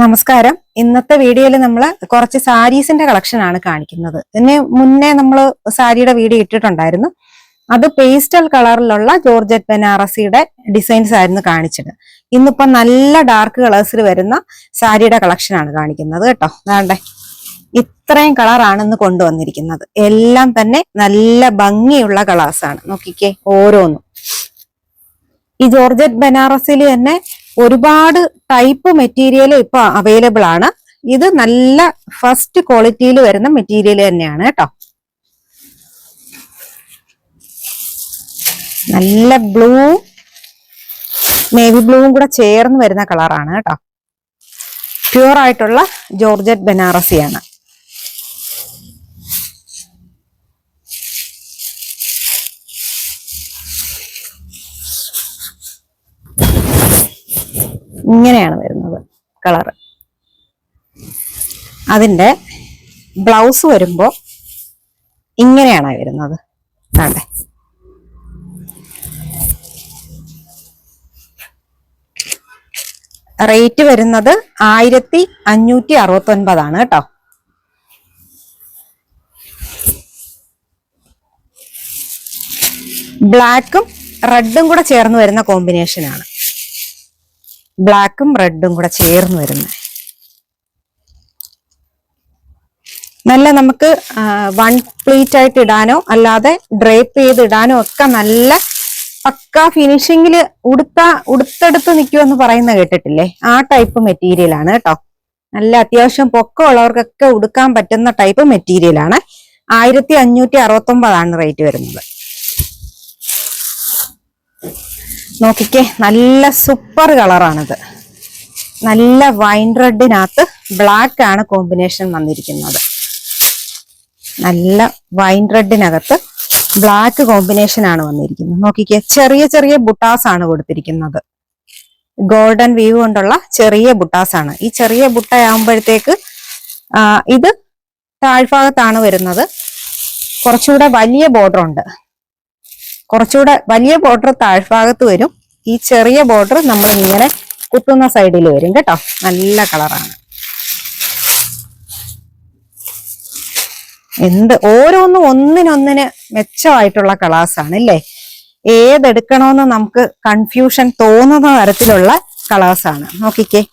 നമസ്കാരം. ഇന്നത്തെ വീഡിയോയിൽ നമ്മൾ കുറച്ച് സാരീസിന്റെ കളക്ഷൻ ആണ് കാണിക്കുന്നത്. ഇതിന് മുന്നേ നമ്മൾ സാരിയുടെ വീഡിയോ ഇട്ടിട്ടുണ്ടായിരുന്നു. അത് പേസ്റ്റൽ കളറിലുള്ള ജോർജറ്റ് ബനാറസിയുടെ ഡിസൈൻസ് ആയിരുന്നു കാണിച്ചത്. ഇന്നിപ്പോ നല്ല ഡാർക്ക് കളേഴ്സിൽ വരുന്ന സാരിയുടെ കളക്ഷൻ ആണ് കാണിക്കുന്നത് കേട്ടോ. അതാണ്ടേ ഇത്രയും കളറാണ് ഇന്ന് കൊണ്ടുവന്നിരിക്കുന്നത്. എല്ലാം തന്നെ നല്ല ഭംഗിയുള്ള കളേഴ്സാണ്. നോക്കിക്കേ ഓരോന്നും. ഈ ജോർജറ്റ് ബനാറസിൽ തന്നെ ഒരുപാട് ടൈപ്പ് മെറ്റീരിയൽ ഇപ്പൊ അവൈലബിൾ ആണ്. ഇത് നല്ല ഫസ്റ്റ് ക്വാളിറ്റിയിൽ വരുന്ന മെറ്റീരിയൽ തന്നെയാണ് കേട്ടോ. നല്ല ബ്ലൂ നേവി ബ്ലൂവും കൂടെ ചേർന്ന് വരുന്ന കളറാണ് കേട്ടോ. പ്യൂർ ആയിട്ടുള്ള ജോർജറ്റ് ബനാറസിയാണ്. ഇങ്ങനെയാണ് വരുന്നത് കളറ്. അതിന്റെ ബ്ലൗസ് വരുമ്പോ ഇങ്ങനെയാണ് വരുന്നത്. അതെ, റേറ്റ് വരുന്നത് 1569 കേട്ടോ. ബ്ലാക്കും റെഡും കൂടെ ചേർന്ന് വരുന്ന കോമ്പിനേഷൻ ആണ്. ബ്ലാക്കും റെഡും കൂടെ ചേർന്ന് വരുന്നത് നല്ല, നമുക്ക് വൺ പ്ലീറ്റ് ആയിട്ട് ഇടാനോ അല്ലാതെ ഡ്രേപ്പ് ചെയ്ത് ഇടാനോ ഒക്കെ നല്ല പക്ക ഫിനിഷിങ്ങിൽ ഉടുത്തെടുത്ത് നിൽക്കുമെന്ന് പറയുന്ന കേട്ടിട്ടില്ലേ? ആ ടൈപ്പ് മെറ്റീരിയൽ ആണ് കേട്ടോ. നല്ല അത്യാവശ്യം പൊക്കമുള്ളവർക്കൊക്കെ ഉടുക്കാൻ പറ്റുന്ന ടൈപ്പ് മെറ്റീരിയൽ ആണ്. 1569 റേറ്റ് വരുന്നത്. നോക്കിക്കേ, നല്ല സൂപ്പർ കളറാണിത്. നല്ല വൈൻ റെഡിനകത്ത് ബ്ലാക്ക് ആണ് കോമ്പിനേഷൻ വന്നിരിക്കുന്നത്. നല്ല വൈൻ റെഡിനകത്ത് ബ്ലാക്ക് കോമ്പിനേഷൻ ആണ് വന്നിരിക്കുന്നത്. നോക്കിക്കേ, ചെറിയ ചെറിയ ബുട്ടാസ് ആണ് കൊടുത്തിരിക്കുന്നത്. ഗോൾഡൻ വീവ് കൊണ്ടുള്ള ചെറിയ ബുട്ടാസ് ആണ്. ഈ ചെറിയ ബുട്ടയാകുമ്പോഴത്തേക്ക് ഇത് താഴ്ഭാഗത്താണ് വരുന്നത്. കുറച്ചുകൂടെ വലിയ ബോർഡർ ഉണ്ട്. കുറച്ചുകൂടെ വലിയ ബോർഡർ താഴ്ഭാഗത്ത് വരും. ഈ ചെറിയ ബോർഡർ നമ്മൾ ഇങ്ങനെ കുത്തുന്ന സൈഡിൽ വരും കേട്ടോ. നല്ല കളറാണ്. ഓരോന്നും ഒന്നിനൊന്നിന് മെച്ചമായിട്ടുള്ള കളേഴ്സാണ് അല്ലേ? ഏതെടുക്കണമെന്ന് നമുക്ക് കൺഫ്യൂഷൻ തോന്നുന്ന തരത്തിലുള്ള കളേഴ്സാണ്. നോക്കിക്കേ,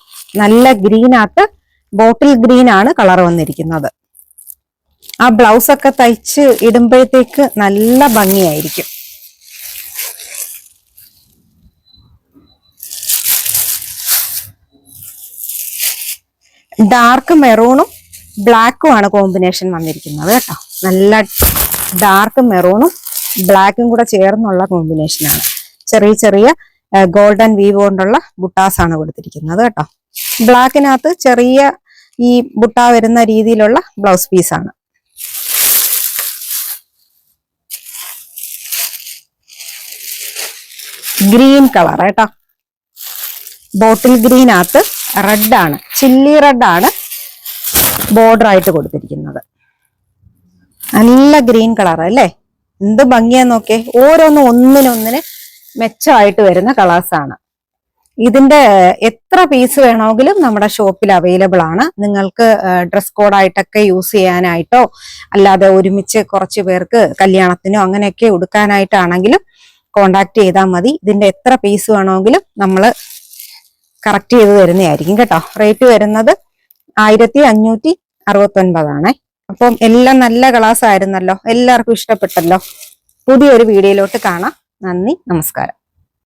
നല്ല ഗ്രീനകത്ത് ബോട്ടിൽ ഗ്രീൻ ആണ് കളർ വന്നിരിക്കുന്നത്. ആ ബ്ലൗസ് ഒക്കെ തയ്ച്ച് ഇടുമ്പോഴത്തേക്ക് നല്ല ഭംഗിയായിരിക്കും. ഡാർക്ക് മെറൂണും ബ്ലാക്കും ആണ് കോമ്പിനേഷൻ വന്നിരിക്കുന്നത് കേട്ടോ. നല്ല ഡാർക്ക് മെറൂണും ബ്ലാക്കും കൂടെ ചേർന്നുള്ള കോമ്പിനേഷനാണ്. ചെറിയ ചെറിയ ഗോൾഡൻ വീവ് കൊണ്ടുള്ള ബുട്ടാസ് ആണ് കൊടുത്തിരിക്കുന്നത് കേട്ടോ. ബ്ലാക്കിനകത്ത് ചെറിയ ഈ ബുട്ട വരുന്ന രീതിയിലുള്ള ബ്ലൗസ് പീസാണ്. ഗ്രീൻ കളർ കേട്ടോ. ബോട്ടിൽ ഗ്രീനകത്ത് റെഡാണ്, ചില്ലി റെഡാണ് ബോർഡർ ആയിട്ട് കൊടുത്തിരിക്കുന്നത്. നല്ല ഗ്രീൻ കളർ അല്ലേ? എന്ത് ഭംഗിയാ നോക്കേ. ഓരോന്നും ഒന്നിനൊന്നിന് മെച്ചമായിട്ട് വരുന്ന കളേഴ്സാണ്. ഇതിന്റെ എത്ര പീസ് വേണമെങ്കിലും നമ്മുടെ ഷോപ്പിൽ അവൈലബിൾ ആണ്. നിങ്ങൾക്ക് ഡ്രസ് കോഡായിട്ടൊക്കെ യൂസ് ചെയ്യാനായിട്ടോ അല്ലാതെ ഒരുമിച്ച് കുറച്ച് പേർക്ക് കല്യാണത്തിനോ അങ്ങനെയൊക്കെ ഉടുക്കാനായിട്ടാണെങ്കിലും കോണ്ടാക്ട് ചെയ്താൽ മതി. ഇതിന്റെ എത്ര പീസ് വേണമെങ്കിലും നമ്മൾ കറക്റ്റ് ചെയ്ത് തരുന്നതായിരിക്കും കേട്ടോ. റേറ്റ് വരുന്നത് 1569 അപ്പം എല്ലാം നല്ല കളേഴ്സ് ആയിരുന്നല്ലോ. എല്ലാവർക്കും ഇഷ്ടപ്പെട്ടല്ലോ. പുതിയൊരു വീഡിയോയിലോട്ട് കാണാം. നന്ദി, നമസ്കാരം.